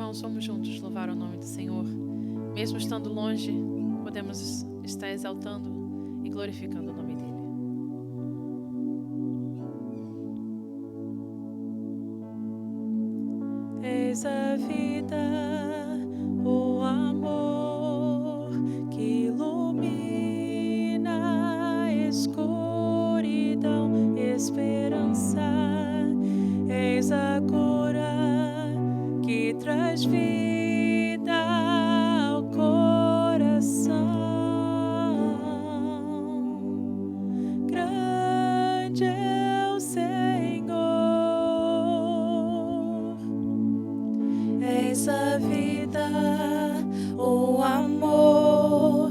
irmãos, vamos juntos louvar o nome do Senhor. Mesmo estando longe, podemos estar exaltando e glorificando o nome dEle. Eis a vida, o amor que ilumina a escuridão, esperança. Eis a cura que traz vida ao coração. Grande é o Senhor. Eis a vida, o amor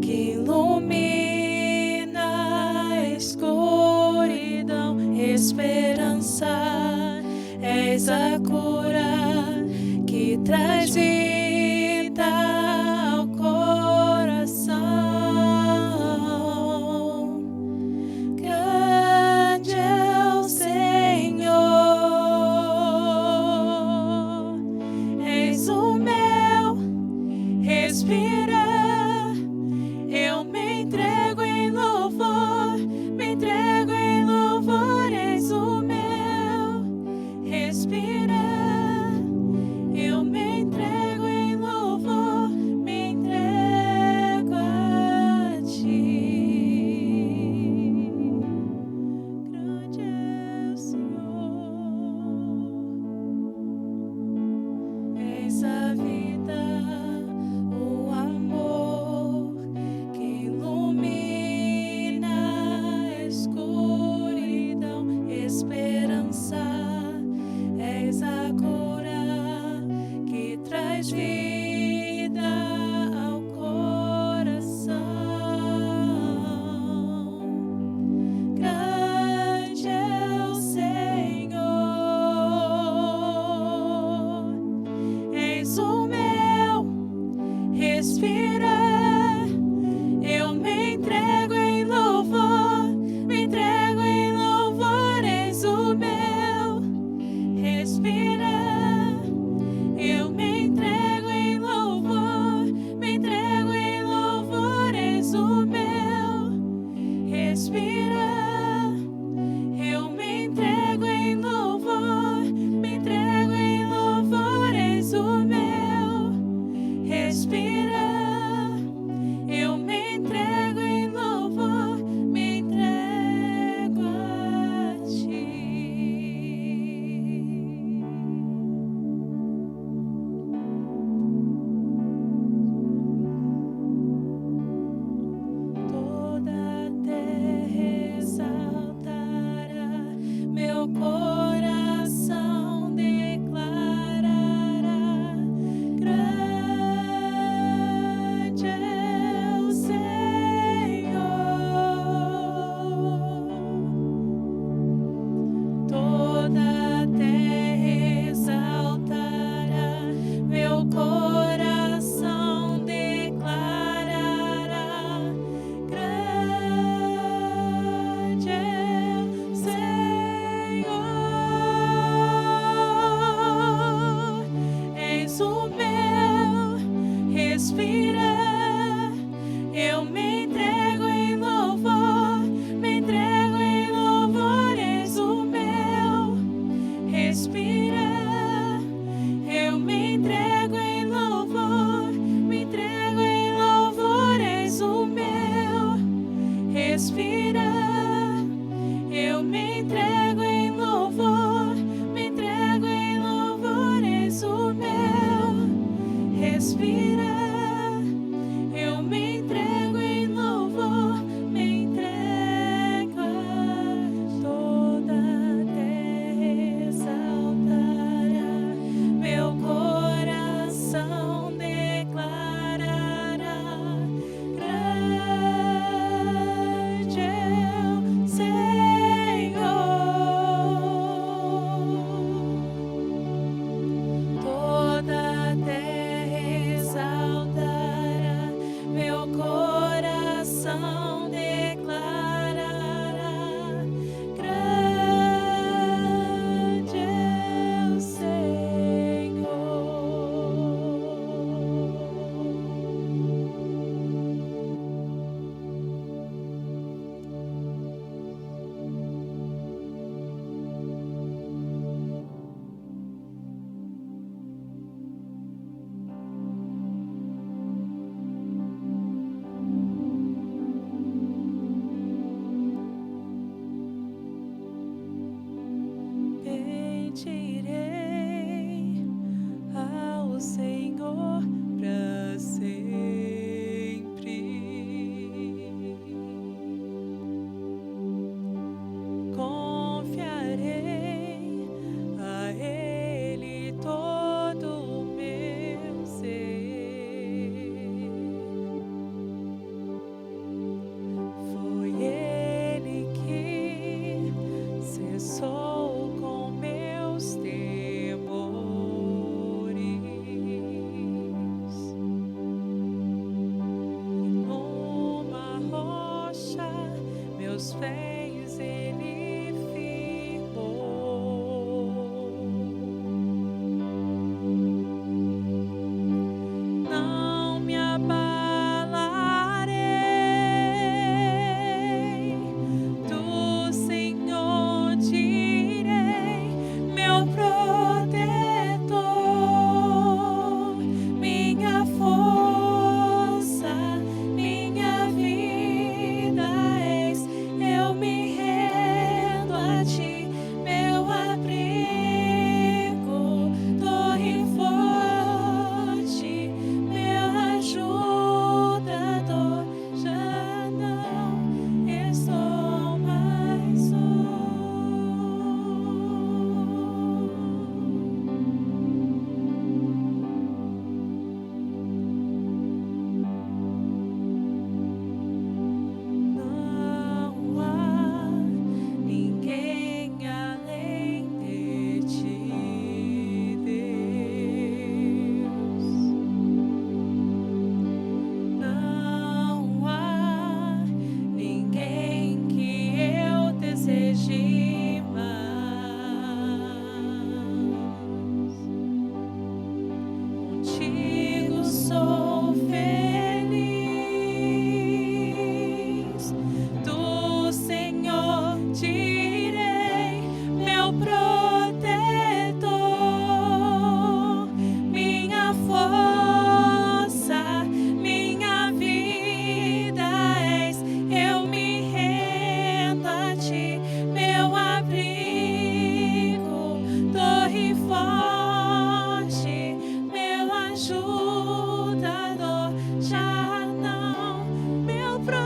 que ilumina a escuridão, esperança. Eis a cura que traz vida ao coração. Grande é o Senhor. Eis o meu respirar. Eu me entrego em louvor, me entrego em louvor. Eis o meu respirar. Eu me entrego em louvor, me entrego a ti. Grande é o Senhor. Eis a vida, o amor que ilumina a escuridão, esperança. Eis a cura que traz vida ao coração. Grande é o Senhor. Eis o meu respirar. Eu me entrego em louvor, me entrego em louvor. Eis o meu respirar. Eu me entrego em louvor, me entrego em louvor. Eis o meu respirar. Eu me entrego em louvor, me entrego em louvor. Eis o meu respirar. nuvens ele firmou. Não me abalarei, do Senhor direi, meu protetor, minha força, minha vida és. Eu me rendo a ti, meu abrigo, torre forte, meu ajudador. Já não estou mais só. Não há ninguém além de ti, Deus. Não há ninguém que eu deseje mais. Contigo sou feliz, do Senhor direi, meu protetor, minha força, minha vida és. Eu me rendo a ti, meu abrigo, torre forte, meu ajudador. Já não, meu protetor,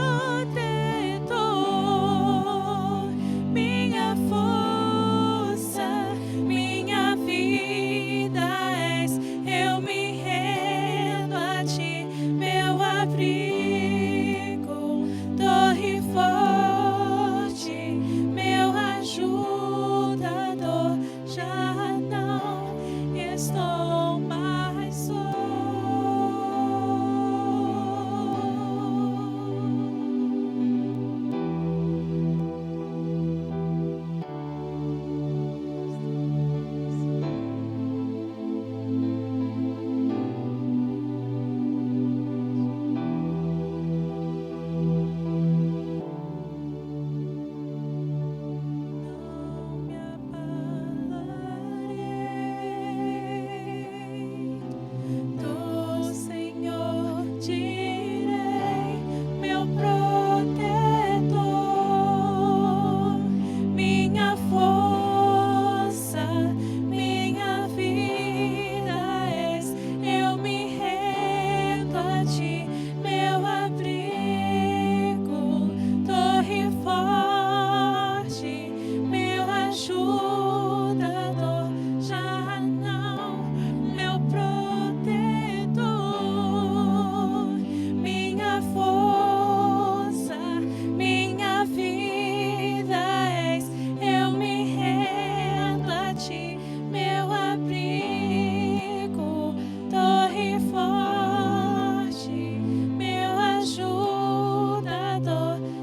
minha força, minha vida és. Eu me rendo a ti, meu abrigo, torre forte, meu ajudador. Já não estou mais só. Não me abalarei, do Senhor direi, meu protetor, minha força, minha vida és. Eu me rendo a ti, meu abrigo, torre forte, meu ajudador. Já não, meu protetor, minha força, minha vida és. Eu me rendo a ti, meu abrigo, torre forte, meu ajudador.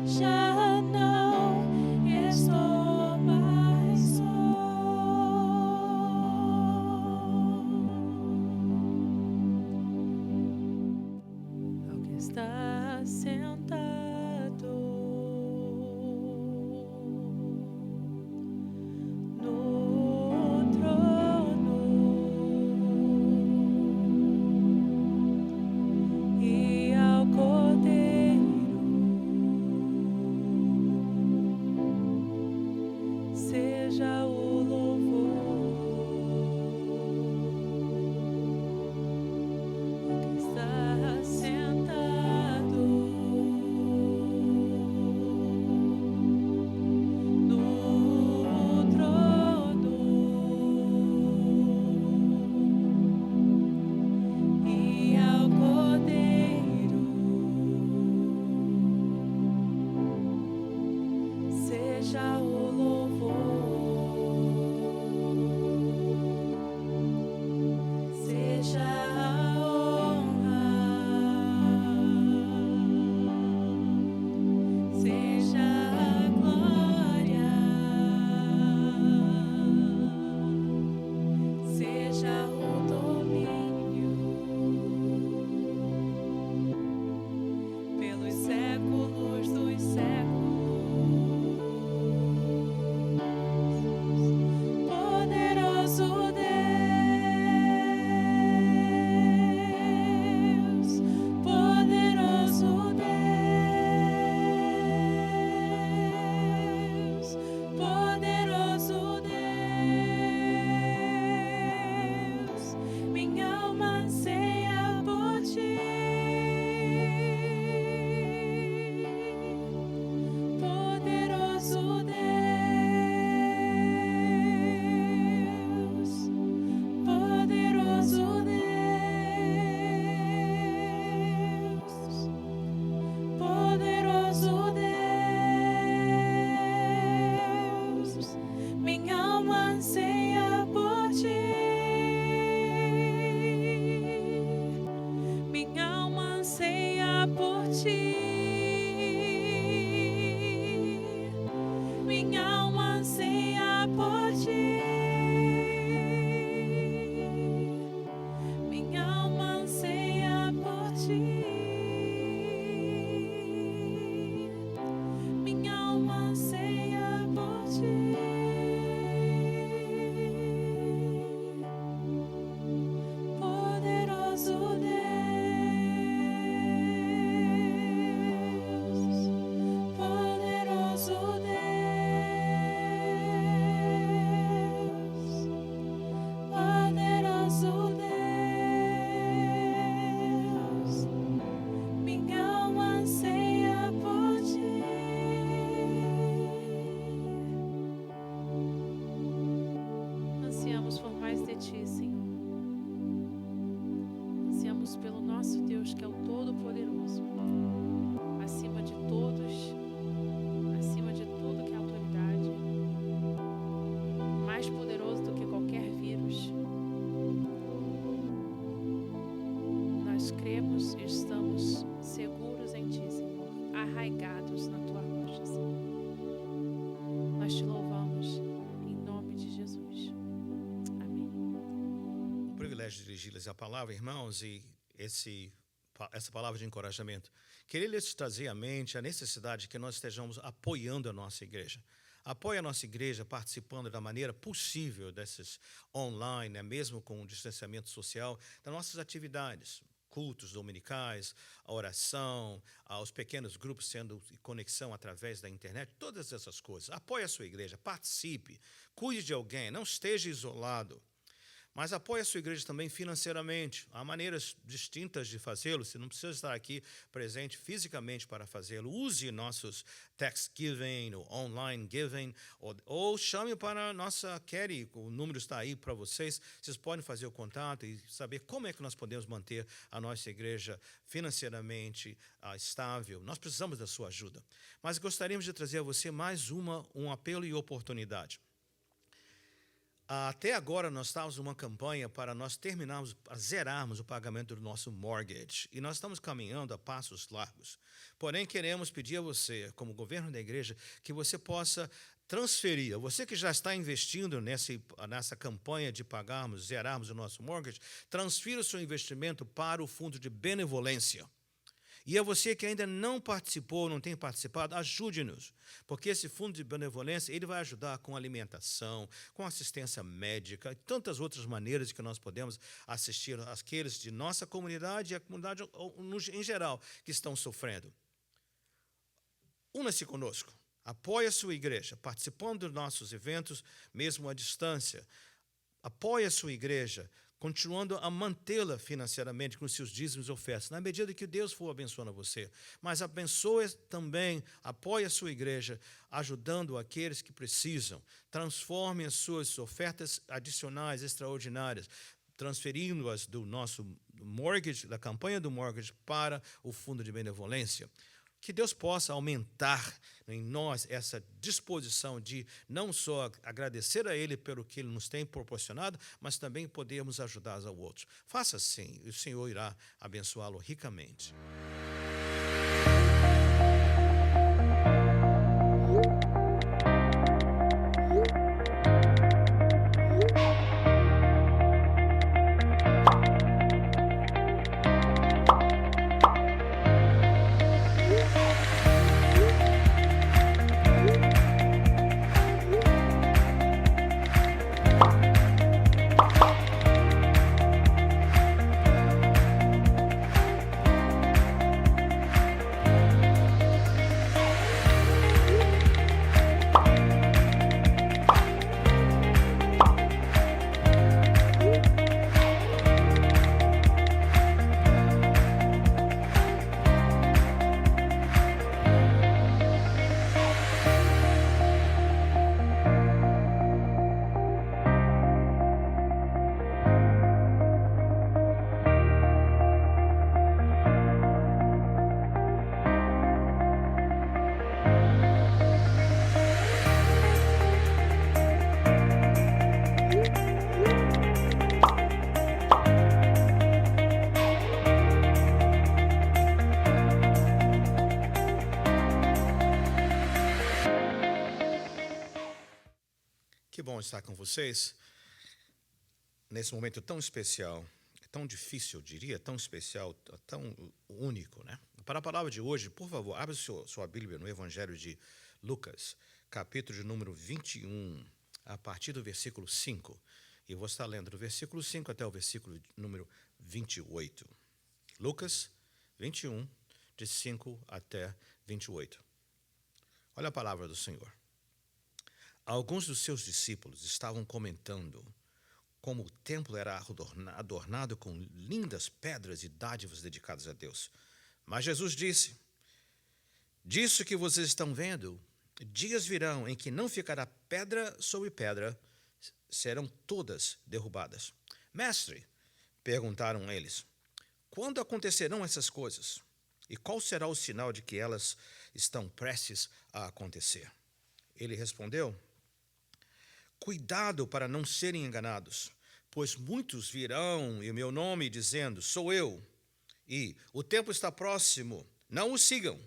Já não estou mais só. Ao que está sentado no trono e ao Cordeiro seja o louvor. Ao que está sentado ti. Minha alma anseia por ti. Minha alma anseia por ti. Minha alma anseia por ti. Poderoso Deus, poderoso Deus, poderoso Deus, minha alma anseia por ti. Ansiamos por mais de ti, Senhor. Ansiamos pelo nosso Deus, que é o Todo-Poderoso, acima de todos, acima de tudo que é autoridade, mais poderoso do que qualquer vírus. Nós cremos e estamos seguros em ti, Senhor, arraigados na tua rocha, Senhor. Nós te louvamos em nome de Jesus. Amém. Um privilégio de dirigi-lhes a palavra, irmãos, e essa palavra de encorajamento. Queria lhes trazer à mente a necessidade que nós estejamos apoiando a nossa igreja. Apoie a nossa igreja participando da maneira possível desses online, mesmo com o distanciamento social, das nossas atividades, cultos dominicais, a oração, os pequenos grupos sendo conexão através da internet, todas essas coisas. Apoie a sua igreja, participe, cuide de alguém, não esteja isolado. Mas apoie a sua igreja também financeiramente. Há maneiras distintas de fazê-lo. Você não precisa estar aqui presente fisicamente para fazê-lo. Use nossos text giving, ou online giving, ou chame para a nossa Kerry. O número está aí para vocês. Vocês podem fazer o contato e saber como é que nós podemos manter a nossa igreja financeiramente estável. Nós precisamos da sua ajuda. Mas gostaríamos de trazer a você mais um apelo e oportunidade. Até agora nós estávamos numa campanha para nós terminarmos, para zerarmos o pagamento do nosso mortgage. E nós estamos caminhando a passos largos. Porém, queremos pedir a você, como governo da igreja, que você possa transferir. Você que já está investindo nessa campanha de pagarmos, zerarmos o nosso mortgage, transfira o seu investimento para o fundo de benevolência. E a você que ainda não participou, não tem participado, ajude-nos, porque esse fundo de benevolência ele vai ajudar com alimentação, com assistência médica e tantas outras maneiras que nós podemos assistir aqueles de nossa comunidade e a comunidade em geral que estão sofrendo. Una-se conosco, apoie a sua igreja, participando dos nossos eventos, mesmo à distância. Apoie a sua igreja, continuando a mantê-la financeiramente com os seus dízimos e ofertas, na medida que Deus for abençoando você. Mas abençoe também, apoie a sua igreja, ajudando aqueles que precisam. Transforme as suas ofertas adicionais, extraordinárias, transferindo-as do nosso mortgage, da campanha do mortgage, para o fundo de benevolência. Que Deus possa aumentar em nós essa disposição de não só agradecer a Ele pelo que Ele nos tem proporcionado, mas também podermos ajudar ao outro. Faça assim, e o Senhor irá abençoá-lo ricamente. que bom estar com vocês nesse momento tão especial, tão difícil, eu diria, tão especial, tão único, né? Para a palavra de hoje, por favor, abra sua Bíblia no Evangelho de Lucas, capítulo de número 21, a partir do versículo 5. E vou estar lendo do versículo 5 até o versículo número 28. Lucas 21, de 5 até 28. Olha a palavra do Senhor. Alguns dos seus discípulos estavam comentando como o templo era adornado com lindas pedras e dádivas dedicadas a Deus. Mas Jesus disse: disso que vocês estão vendo, dias virão em que não ficará pedra sobre pedra, serão todas derrubadas. Mestre, perguntaram eles, quando acontecerão essas coisas? E qual será o sinal de que elas estão prestes a acontecer? Ele respondeu: cuidado para não serem enganados, pois muitos virão em meu nome dizendo, sou eu, e o tempo está próximo, não o sigam.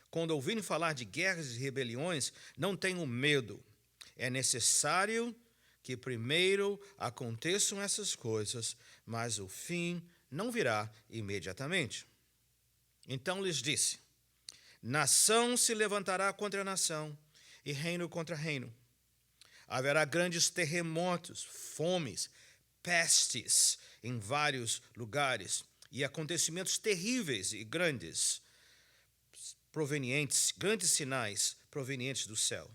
Quando ouvirem falar de guerras e rebeliões, não tenham medo. É necessário que primeiro aconteçam essas coisas, mas o fim não virá imediatamente. Então lhes disse, nação se levantará contra nação, e reino contra reino. Haverá grandes terremotos, fomes, pestes em vários lugares e acontecimentos terríveis e grandes sinais provenientes do céu.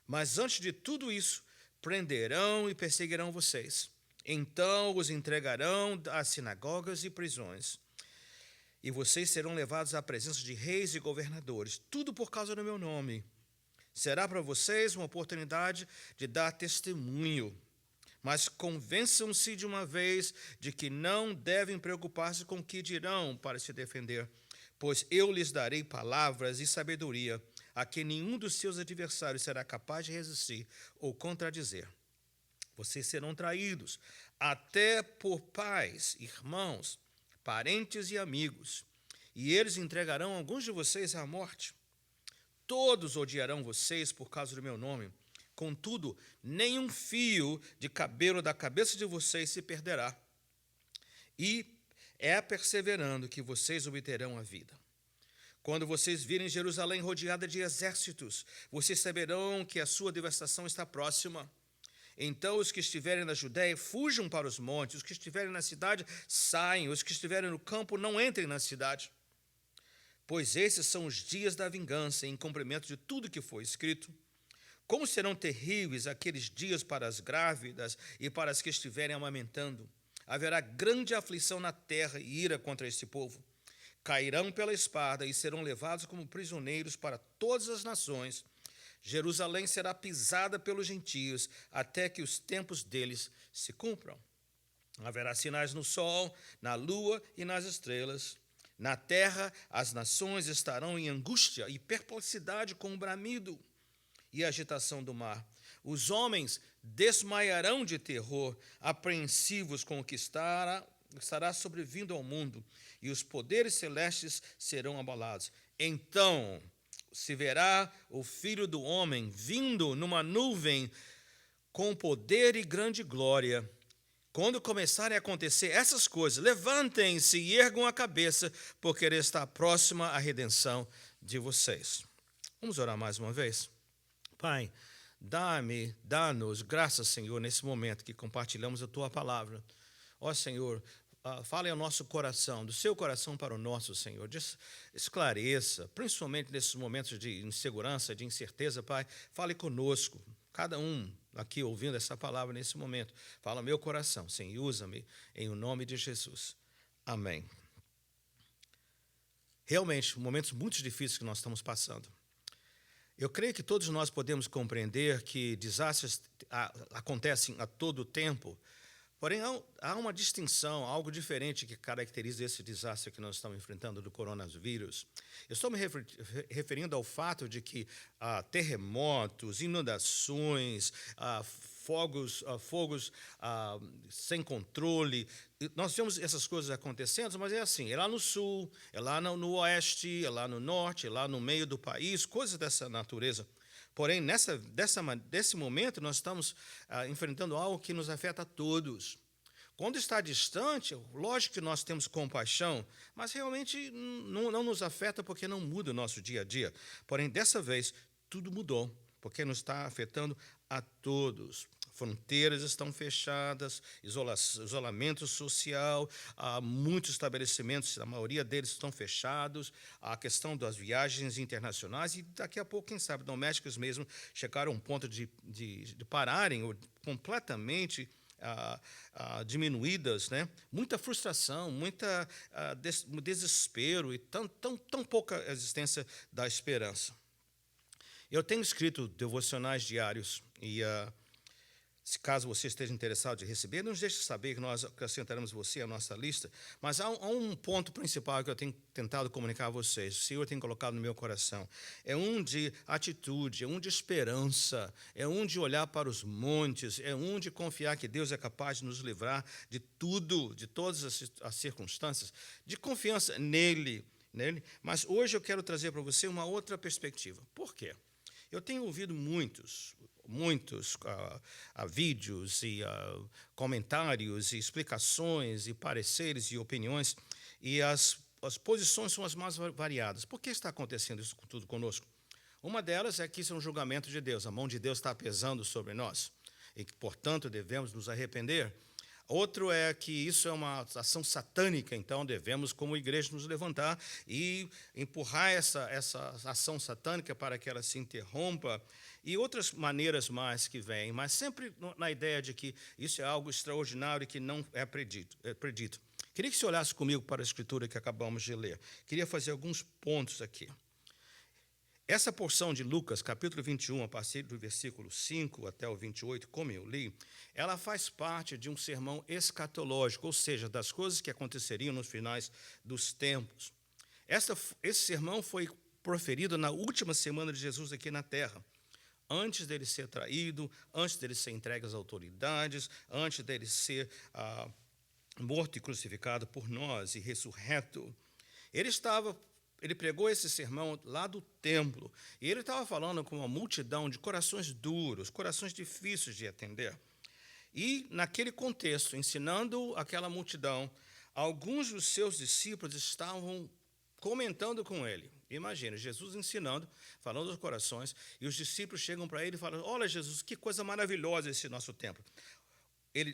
Mas antes de tudo isso, prenderão e perseguirão vocês. Então os entregarão às sinagogas e prisões. E vocês serão levados à presença de reis e governadores, tudo por causa do meu nome. Será para vocês uma oportunidade de dar testemunho, mas convençam-se de uma vez de que não devem preocupar-se com o que dirão para se defender, pois eu lhes darei palavras e sabedoria a que nenhum dos seus adversários será capaz de resistir ou contradizer. Vocês serão traídos até por pais, irmãos, parentes e amigos, e eles entregarão alguns de vocês à morte. Todos odiarão vocês por causa do meu nome. Contudo, nenhum fio de cabelo da cabeça de vocês se perderá. E é perseverando que vocês obterão a vida. Quando vocês virem Jerusalém rodeada de exércitos, vocês saberão que a sua devastação está próxima. Então os que estiverem na Judéia fujam para os montes, os que estiverem na cidade saiam, os que estiverem no campo não entrem na cidade. Pois esses são os dias da vingança, em cumprimento de tudo que foi escrito. Como serão terríveis aqueles dias para as grávidas e para as que estiverem amamentando. Haverá grande aflição na terra e ira contra esse povo. Cairão pela espada e serão levados como prisioneiros para todas as nações. Jerusalém será pisada pelos gentios, até que os tempos deles se cumpram. Haverá sinais no sol, na lua e nas estrelas. Na terra, as nações estarão em angústia e perplexidade com o bramido e a agitação do mar. Os homens desmaiarão de terror, apreensivos com o que estará sobrevindo ao mundo, e os poderes celestes serão abalados. Então se verá o Filho do Homem vindo numa nuvem com poder e grande glória. Quando começarem a acontecer essas coisas, levantem-se e ergam a cabeça, porque está próxima a redenção de vocês. Vamos orar mais uma vez? Pai, dá-nos graças, Senhor, nesse momento que compartilhamos a Tua palavra. Ó Senhor, fale ao nosso coração, do seu coração para o nosso, Senhor. Esclareça, principalmente nesses momentos de insegurança, de incerteza, Pai. Fale conosco, cada um aqui ouvindo essa palavra nesse momento. Fala ao meu coração, Senhor, e usa-me em o nome de Jesus. Amém. Realmente, momentos muito difíceis que nós estamos passando. Eu creio que todos nós podemos compreender que desastres acontecem a todo tempo, porém há uma distinção, algo diferente que caracteriza esse desastre que nós estamos enfrentando do coronavírus. Eu estou me referindo ao fato de que terremotos, inundações, fogos sem controle, nós vemos essas coisas acontecendo, mas é assim, é lá no sul, é lá no oeste, é lá no norte, é lá no meio do país, coisas dessa natureza. Porém, desse momento, nós estamos enfrentando algo que nos afeta a todos. Quando está distante, lógico que nós temos compaixão, mas realmente não nos afeta porque não muda o nosso dia a dia. Porém, dessa vez, tudo mudou, porque nos está afetando a todos. Fronteiras estão fechadas, isolamento social, muitos estabelecimentos, a maioria deles estão fechados, a questão das viagens internacionais, e daqui a pouco, quem sabe, domésticos mesmo chegaram a um ponto de pararem completamente diminuídas, né? Muita frustração, muita desespero e tão pouca existência da esperança. Eu tenho escrito devocionais diários e, se caso você esteja interessado em receber, não deixe de saber que nós acrescentaremos você à nossa lista, mas há um ponto principal que eu tenho tentado comunicar a vocês, o Senhor tem colocado no meu coração, é um de atitude, é um de esperança, é um de olhar para os montes, é um de confiar que Deus é capaz de nos livrar de tudo, de todas as circunstâncias, de confiança nele. Mas hoje eu quero trazer para você uma outra perspectiva. Por quê? Eu tenho ouvido muitos vídeos e comentários e explicações e pareceres e opiniões, e as posições são as mais variadas. Por que está acontecendo isso tudo conosco? Uma delas é que isso é um julgamento de Deus, a mão de Deus está pesando sobre nós, e que, portanto, devemos nos arrepender. Outro é que isso é uma ação satânica, então devemos, como igreja, nos levantar e empurrar essa ação satânica para que ela se interrompa, e outras maneiras mais que vêm, mas sempre na ideia de que isso é algo extraordinário e que não é predito. Queria que você olhasse comigo para a escritura que acabamos de ler. Queria fazer alguns pontos aqui. Essa porção de Lucas, capítulo 21, a partir do versículo 5 até o 28, como eu li, ela faz parte de um sermão escatológico, ou seja, das coisas que aconteceriam nos finais dos tempos. Esse sermão foi proferido na última semana de Jesus aqui na terra, antes dele ser traído, antes dele ser entregue às autoridades, antes dele ser morto e crucificado por nós e ressurreto. Ele pregou esse sermão lá do templo, e ele estava falando com uma multidão de corações duros, corações difíceis de atender. E, naquele contexto, ensinando aquela multidão, alguns dos seus discípulos estavam comentando com ele. Imagina, Jesus ensinando, falando aos corações, e os discípulos chegam para ele e falam: olha, Jesus, que coisa maravilhosa esse nosso templo.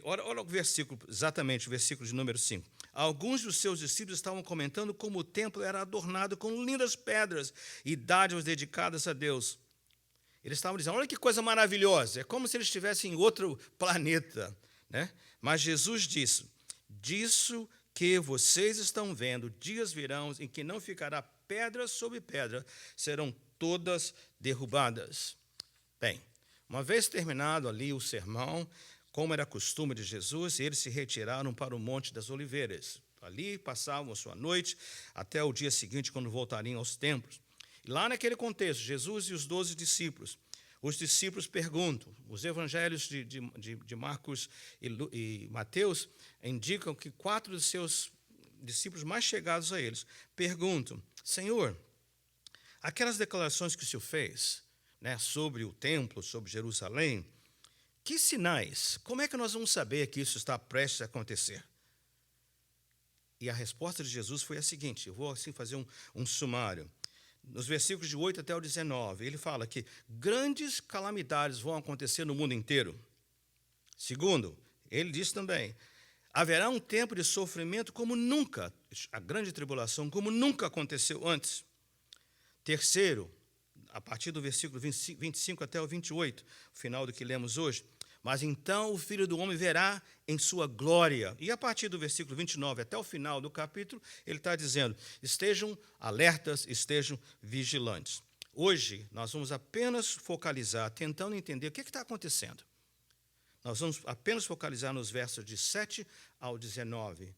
Olha o versículo, exatamente o versículo de número 5. Alguns dos seus discípulos estavam comentando como o templo era adornado com lindas pedras e dádivas dedicadas a Deus. Eles estavam dizendo: olha que coisa maravilhosa, é como se eles estivessem em outro planeta, né? Mas Jesus disse: disso que vocês estão vendo, dias virão em que não ficará pedra sobre pedra, serão todas derrubadas. Bem, uma vez terminado ali o sermão, como era costume de Jesus, eles se retiraram para o Monte das Oliveiras. Ali passavam a sua noite até o dia seguinte, quando voltariam aos templos. E lá naquele contexto, Jesus e os 12 discípulos, os discípulos perguntam, os evangelhos de Marcos e Mateus indicam que 4 dos seus discípulos mais chegados a eles perguntam: Senhor, aquelas declarações que o Senhor fez, né, sobre o templo, sobre Jerusalém, que sinais? Como é que nós vamos saber que isso está prestes a acontecer? E a resposta de Jesus foi a seguinte, eu vou assim fazer um sumário. Nos versículos de 8 até o 19, ele fala que grandes calamidades vão acontecer no mundo inteiro. Segundo, ele diz também, haverá um tempo de sofrimento como nunca, a grande tribulação, como nunca aconteceu antes. Terceiro, a partir do versículo 25 até o 28, o final do que lemos hoje, mas então o Filho do Homem verá em sua glória. E a partir do versículo 29 até o final do capítulo, ele está dizendo: estejam alertas, estejam vigilantes. Hoje, nós vamos apenas focalizar, tentando entender o que está acontecendo. Nós vamos apenas focalizar nos versos de 7 ao 19.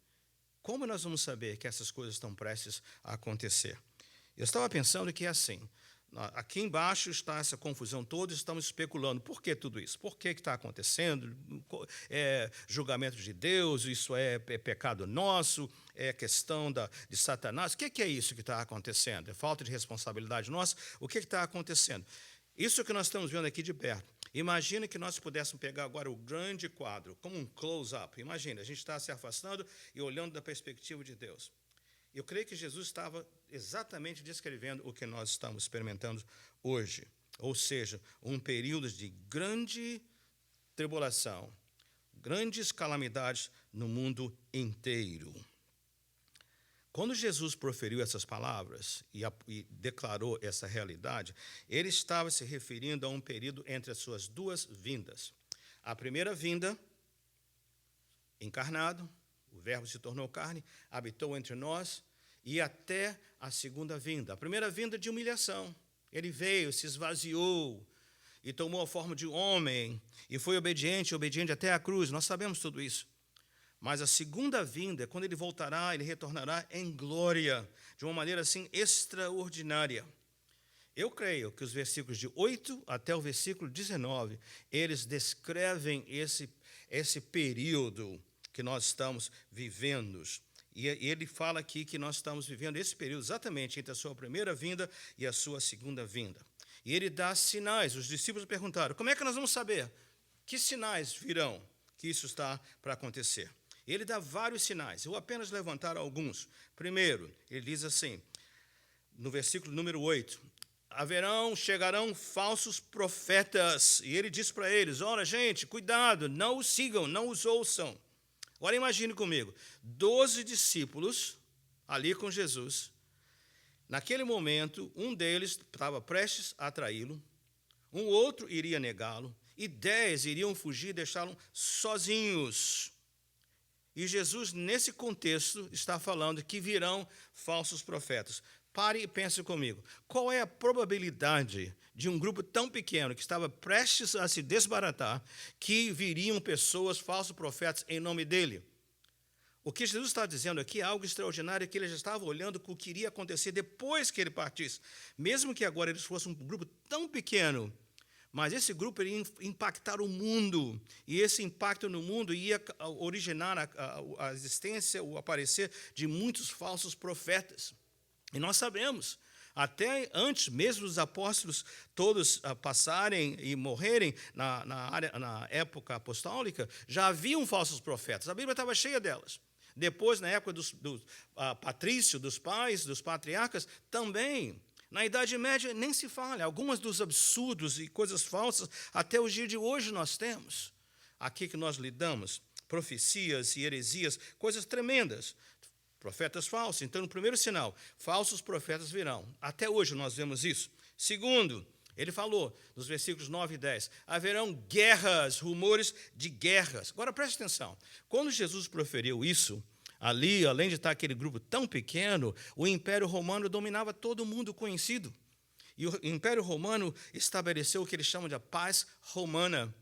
Como nós vamos saber que essas coisas estão prestes a acontecer? Eu estava pensando que é assim. Aqui embaixo está essa confusão toda, estamos especulando por que tudo isso, por que está acontecendo, é julgamento de Deus, isso é pecado nosso, é questão de Satanás, o que é isso que está acontecendo? É falta de responsabilidade nossa? O que está acontecendo? Isso que nós estamos vendo aqui de perto. Imagina que nós pudéssemos pegar agora o grande quadro, como um close-up. Imagina, a gente está se afastando e olhando da perspectiva de Deus. Eu creio que Jesus estava exatamente descrevendo o que nós estamos experimentando hoje. Ou seja, um período de grande tribulação, grandes calamidades no mundo inteiro. Quando Jesus proferiu essas palavras e declarou essa realidade, ele estava se referindo a um período entre as suas duas vindas. A primeira vinda, encarnado, o Verbo se tornou carne, habitou entre nós, e até a segunda vinda. A primeira vinda de humilhação. Ele veio, se esvaziou e tomou a forma de homem e foi obediente até a cruz. Nós sabemos tudo isso. Mas a segunda vinda, quando ele voltará, ele retornará em glória, de uma maneira assim extraordinária. Eu creio que os versículos de 8 até o versículo 19, eles descrevem esse período que nós estamos vivendo. E ele fala aqui que nós estamos vivendo esse período exatamente entre a sua primeira vinda e a sua segunda vinda. E ele dá sinais. Os discípulos perguntaram, como é que nós vamos saber? Que sinais virão que isso está para acontecer? Ele dá vários sinais. Eu vou apenas levantar alguns. Primeiro, ele diz assim, no versículo número 8, chegarão falsos profetas. E ele diz para eles, olha, gente, cuidado, não os sigam, não os ouçam. Agora imagine comigo, 12 discípulos ali com Jesus. Naquele momento, um deles estava prestes a traí-lo, um outro iria negá-lo, e 10 iriam fugir e deixá-lo sozinhos. E Jesus, nesse contexto, está falando que virão falsos profetas. Pare e pense comigo. Qual é a probabilidade de um grupo tão pequeno que estava prestes a se desbaratar, que viriam pessoas, falsos profetas, em nome dele? O que Jesus está dizendo aqui é algo extraordinário, que ele já estava olhando o que iria acontecer depois que ele partisse. Mesmo que agora eles fossem um grupo tão pequeno, mas esse grupo iria impactar o mundo, e esse impacto no mundo ia originar a existência, o aparecer de muitos falsos profetas. E nós sabemos, até antes mesmo dos apóstolos todos passarem e morrerem na época apostólica, já haviam falsos profetas. A Bíblia estava cheia delas. Depois, na época dos patrícios, dos pais, dos patriarcas, também. Na Idade Média, nem se fala. Algumas dos absurdos e coisas falsas, até o dia de hoje nós temos. Aqui que nós lidamos, profecias e heresias, coisas tremendas. Profetas falsos. Então, no primeiro sinal, falsos profetas virão. Até hoje nós vemos isso. Segundo, ele falou, nos versículos 9 e 10, haverão guerras, rumores de guerras. Agora, preste atenção. Quando Jesus proferiu isso, ali, além de estar aquele grupo tão pequeno, o Império Romano dominava todo o mundo conhecido. E o Império Romano estabeleceu o que eles chamam de paz romana.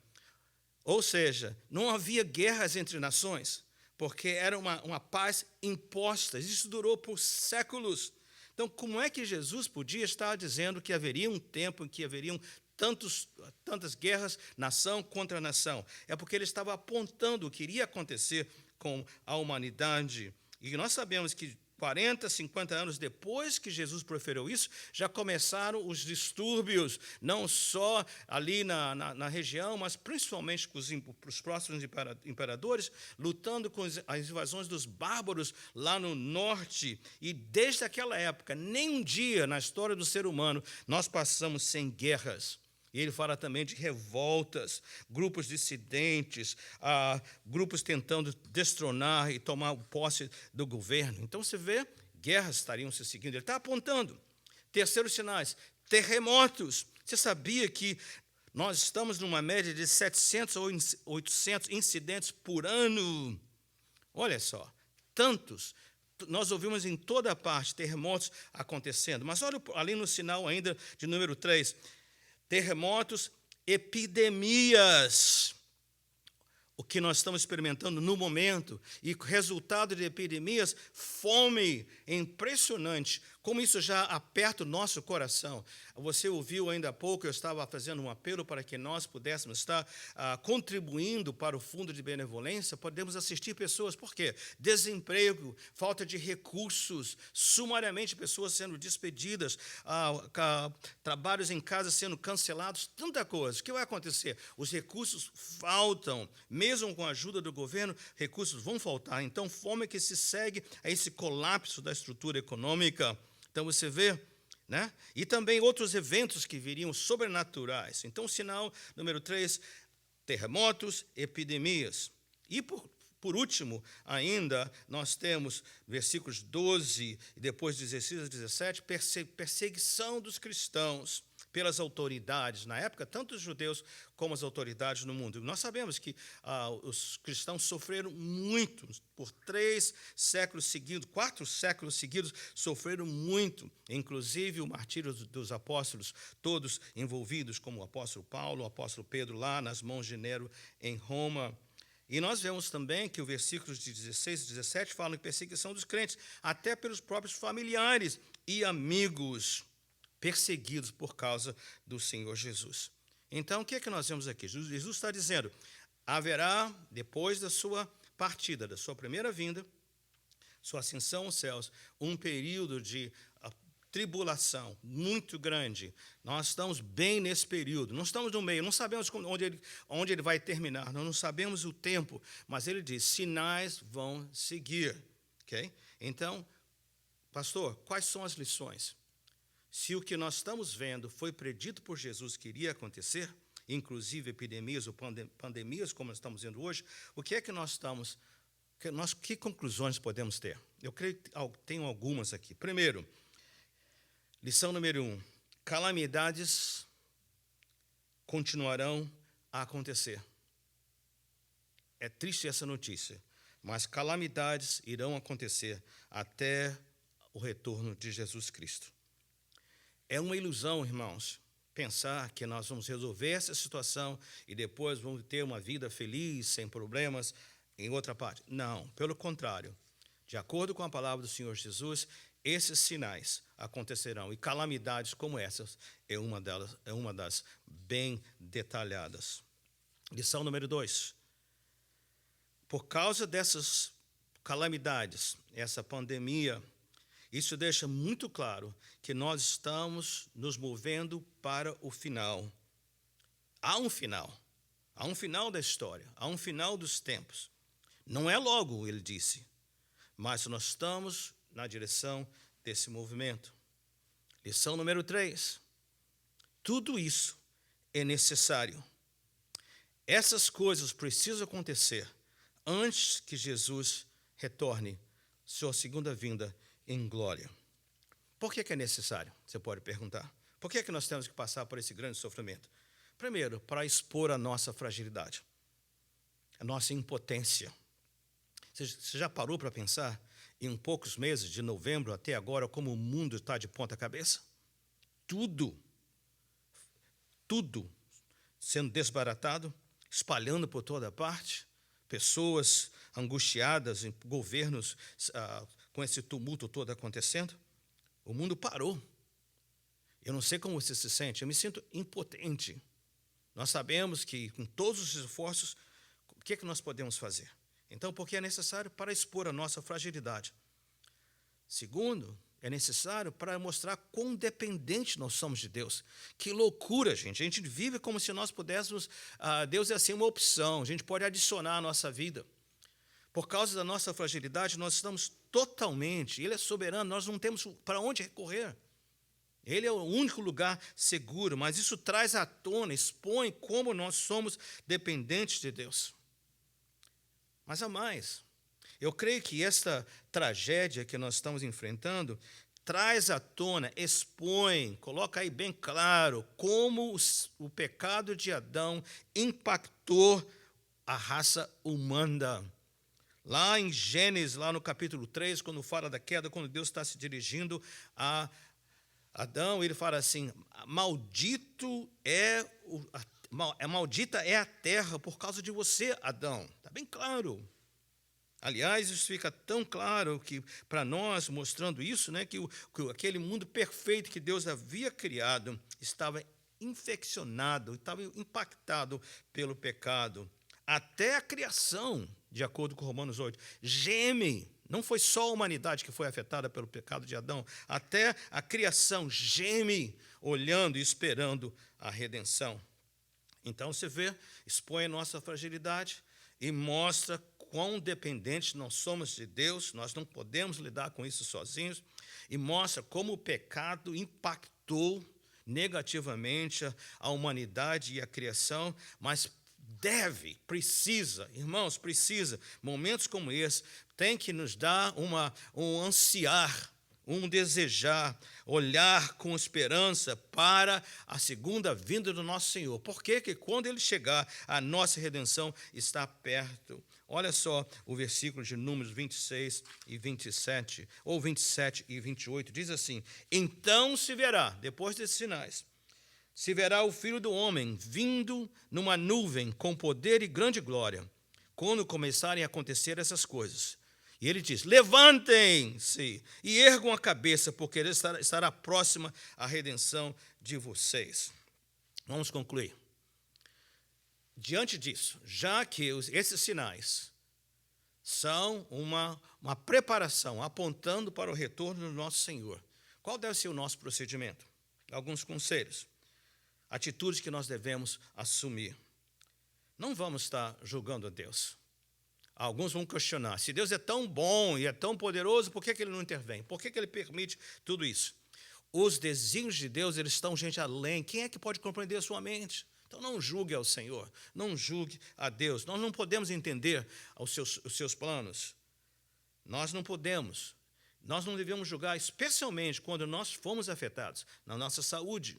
Ou seja, não havia guerras entre nações, porque era uma paz imposta. Isso durou por séculos. Então, como é que Jesus podia estar dizendo que haveria um tempo em que haveriam tantas guerras, nação contra nação? É porque ele estava apontando o que iria acontecer com a humanidade. E nós sabemos que 40, 50 anos depois que Jesus proferiu isso, já começaram os distúrbios, não só ali na região, mas principalmente com os próximos imperadores, lutando com as invasões dos bárbaros lá no norte. E desde aquela época, nem um dia na história do ser humano, nós passamos sem guerras. E ele fala também de revoltas, grupos dissidentes, grupos tentando destronar e tomar posse do governo. Então, você vê, guerras estariam se seguindo. Ele está apontando. Terceiros sinais, terremotos. Você sabia que nós estamos numa média de 700 ou 800 incidentes por ano? Olha só, tantos. Nós ouvimos em toda parte terremotos acontecendo. Mas olha ali no sinal ainda de número 3, terremotos, epidemias, o que nós estamos experimentando no momento, e resultado de epidemias, fome, é impressionante como isso já aperta o nosso coração. Você ouviu ainda há pouco, eu estava fazendo um apelo para que nós pudéssemos estar contribuindo para o fundo de benevolência. Podemos assistir pessoas, por quê? Desemprego, falta de recursos, sumariamente pessoas sendo despedidas, trabalhos em casa sendo cancelados, tanta coisa. O que vai acontecer? Os recursos faltam, mesmo com a ajuda do governo, recursos vão faltar. Então, como é que se segue a esse colapso da estrutura econômica? Então, você vê, né? E também outros eventos que viriam sobrenaturais. Então, sinal número 3, terremotos, epidemias. E, por último, ainda, nós temos versículos 12 e depois 16 a 17, perseguição dos cristãos pelas autoridades. Na época, tanto os judeus como as autoridades no mundo. Nós sabemos que os cristãos sofreram muito, por 3 séculos seguidos, 4 séculos seguidos, sofreram muito, inclusive o martírio dos apóstolos, todos envolvidos, como o apóstolo Paulo, o apóstolo Pedro, lá nas mãos de Nero, em Roma. E nós vemos também que os versículos de 16 e 17 falam de perseguição dos crentes, até pelos próprios familiares e amigos, perseguidos por causa do Senhor Jesus. Então, o que é que nós vemos aqui? Jesus está dizendo, haverá, depois da sua partida, da sua primeira vinda, sua ascensão aos céus, um período de tribulação muito grande. Nós estamos bem nesse período, não estamos no meio, não sabemos onde ele vai terminar, nós não sabemos o tempo, mas ele diz, sinais vão seguir. Okay? Então, pastor, quais são as lições? Se o que nós estamos vendo foi predito por Jesus que iria acontecer, inclusive epidemias ou pandemias, como nós estamos vendo hoje, o que é que nós estamos... Que conclusões podemos ter? Eu creio que tenho algumas aqui. Primeiro, lição número 1, calamidades continuarão a acontecer. É triste essa notícia, mas calamidades irão acontecer até o retorno de Jesus Cristo. É uma ilusão, irmãos, pensar que nós vamos resolver essa situação e depois vamos ter uma vida feliz, sem problemas, em outra parte. Não, pelo contrário. De acordo com a palavra do Senhor Jesus, esses sinais acontecerão. E calamidades como essas é uma das bem detalhadas. Lição número 2. Por causa dessas calamidades, essa pandemia, isso deixa muito claro que nós estamos nos movendo para o final. Há um final da história, há um final dos tempos. Não é logo, ele disse, mas nós estamos na direção desse movimento. Lição número 3. Tudo isso é necessário. Essas coisas precisam acontecer antes que Jesus retorne, sua segunda vinda em glória. Por que é necessário? Você pode perguntar. Por que nós temos que passar por esse grande sofrimento? Primeiro, para expor a nossa fragilidade, a nossa impotência. Você já parou para pensar, em poucos meses, de novembro até agora, como o mundo está de ponta cabeça? Tudo sendo desbaratado, espalhando por toda parte, pessoas angustiadas, governos com esse tumulto todo acontecendo. O mundo parou. Eu não sei como você se sente, eu me sinto impotente. Nós sabemos que, com todos os esforços, o que é que nós podemos fazer? Então, porque é necessário para expor a nossa fragilidade. Segundo, é necessário para mostrar quão dependente nós somos de Deus. Que loucura, gente. A gente vive como se nós pudéssemos... Deus é assim uma opção, a gente pode adicionar à nossa vida. Por causa da nossa fragilidade, nós estamos totalmente... Ele é soberano, nós não temos para onde recorrer. Ele é o único lugar seguro, mas isso traz à tona, expõe como nós somos dependentes de Deus. Mas há mais. Eu creio que esta tragédia que nós estamos enfrentando traz à tona, expõe, coloca aí bem claro como o pecado de Adão impactou a raça humana. Lá em Gênesis, lá no capítulo 3, quando fala da queda, quando Deus está se dirigindo a Adão, ele fala assim, maldita é a terra por causa de você, Adão. Está bem claro. Aliás, isso fica tão claro que para nós, mostrando isso, né, que aquele mundo perfeito que Deus havia criado estava infeccionado, estava impactado pelo pecado. Até a criação, de acordo com Romanos 8, geme. Não foi só a humanidade que foi afetada pelo pecado de Adão, até a criação geme, olhando e esperando a redenção. Então, você vê, expõe a nossa fragilidade e mostra quão dependentes nós somos de Deus, nós não podemos lidar com isso sozinhos, e mostra como o pecado impactou negativamente a humanidade e a criação, mas precisa, irmãos, momentos como esse, tem que nos dar um ansiar, um desejar, olhar com esperança para a segunda vinda do nosso Senhor. Porque que quando Ele chegar, a nossa redenção está perto. Olha só o versículo de Números 26 e 27, ou 27 e 28, diz assim: então se verá, depois desses sinais, se verá o Filho do Homem vindo numa nuvem com poder e grande glória, quando começarem a acontecer essas coisas. E ele diz: levantem-se e ergam a cabeça, porque estará próxima a redenção de vocês. Vamos concluir. Diante disso, já que esses sinais são uma preparação apontando para o retorno do nosso Senhor, qual deve ser o nosso procedimento? Alguns conselhos, atitudes que nós devemos assumir. Não vamos estar julgando a Deus. Alguns vão questionar, se Deus é tão bom e é tão poderoso, por que Ele não intervém? Por que Ele permite tudo isso? Os desígnios de Deus, eles estão, gente, além. Quem é que pode compreender a sua mente? Então não julgue ao Senhor, não julgue a Deus. Nós não podemos entender os seus planos. Nós não podemos. Nós não devemos julgar, especialmente quando nós fomos afetados na nossa saúde,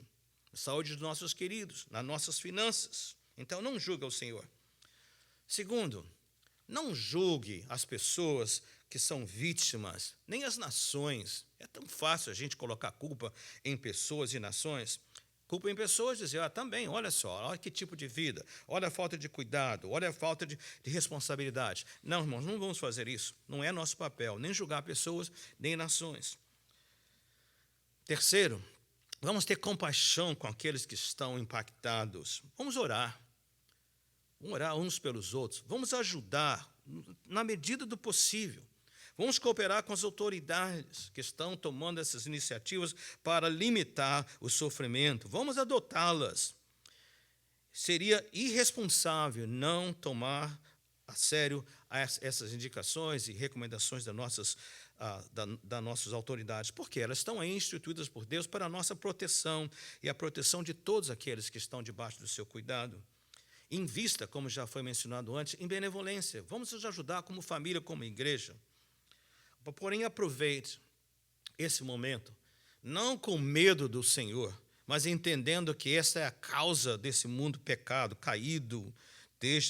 na saúde dos nossos queridos, nas nossas finanças. Então não julgue ao Senhor. Segundo, não julgue as pessoas que são vítimas, nem as nações. É tão fácil a gente colocar culpa em pessoas e nações. Culpa em pessoas, dizer, também, olha só, olha que tipo de vida, olha a falta de cuidado, olha a falta de responsabilidade. Não, irmãos, não vamos fazer isso. Não é nosso papel, nem julgar pessoas, nem nações. Terceiro, vamos ter compaixão com aqueles que estão impactados. Vamos orar. Vamos orar uns pelos outros. Vamos ajudar na medida do possível. Vamos cooperar com as autoridades que estão tomando essas iniciativas para limitar o sofrimento. Vamos adotá-las. Seria irresponsável não tomar a sério essas indicações e recomendações das nossas autoridades, porque elas estão aí instituídas por Deus para a nossa proteção e a proteção de todos aqueles que estão debaixo do seu cuidado. Invista, como já foi mencionado antes, em benevolência. Vamos nos ajudar como família, como igreja. Porém, aproveite esse momento, não com medo do Senhor, mas entendendo que essa é a causa desse mundo pecado, caído,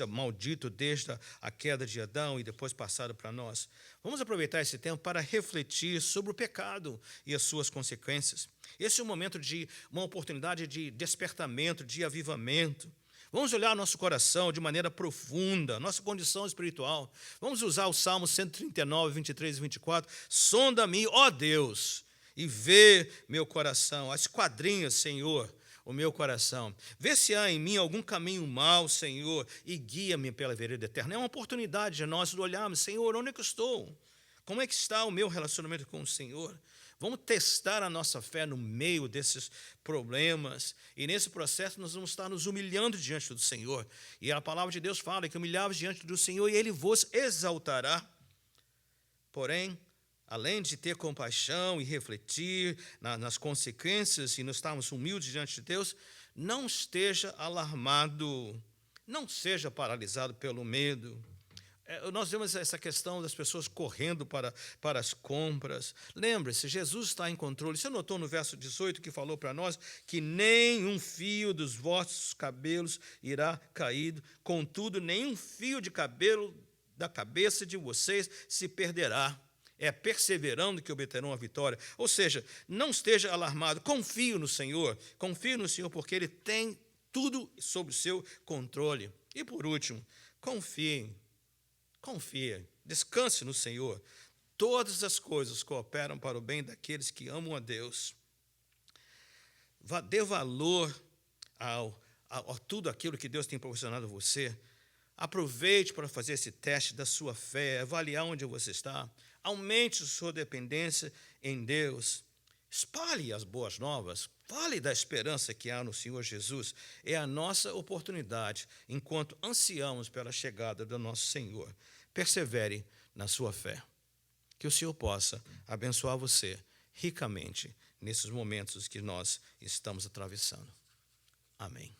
maldito desde a queda de Adão e depois passado para nós. Vamos aproveitar esse tempo para refletir sobre o pecado e as suas consequências. Esse é um momento uma oportunidade de despertamento, de avivamento. Vamos olhar nosso coração de maneira profunda, nossa condição espiritual. Vamos usar o Salmo 139, 23 e 24. Sonda-me, ó Deus, e vê meu coração. Esquadrinha, Senhor, o meu coração. Vê se há em mim algum caminho mau, Senhor, e guia-me pela vereda eterna. É uma oportunidade de nós olharmos, Senhor, onde é que eu estou? Como é que está o meu relacionamento com o Senhor? Vamos testar a nossa fé no meio desses problemas. E nesse processo nós vamos estar nos humilhando diante do Senhor. E a palavra de Deus fala que humilhar-vos diante do Senhor e Ele vos exaltará. Porém, além de ter compaixão e refletir nas consequências e nós estarmos humildes diante de Deus, não esteja alarmado, não seja paralisado pelo medo. Nós vemos essa questão das pessoas correndo para as compras. Lembre-se, Jesus está em controle. Você notou no verso 18 que falou para nós que nem um fio dos vossos cabelos irá caído, contudo, nenhum fio de cabelo da cabeça de vocês se perderá. É perseverando que obterão a vitória. Ou seja, não esteja alarmado, confie no Senhor, porque Ele tem tudo sob o seu controle. E por último, confie. Descanse no Senhor. Todas as coisas cooperam para o bem daqueles que amam a Deus. Dê valor a tudo aquilo que Deus tem proporcionado a você. Aproveite para fazer esse teste da sua fé, avaliar onde você está. Aumente sua dependência em Deus. Espalhe as boas novas. Fale da esperança que há no Senhor Jesus. É a nossa oportunidade, enquanto ansiamos pela chegada do nosso Senhor. Persevere na sua fé. Que o Senhor possa abençoar você ricamente nesses momentos que nós estamos atravessando. Amém.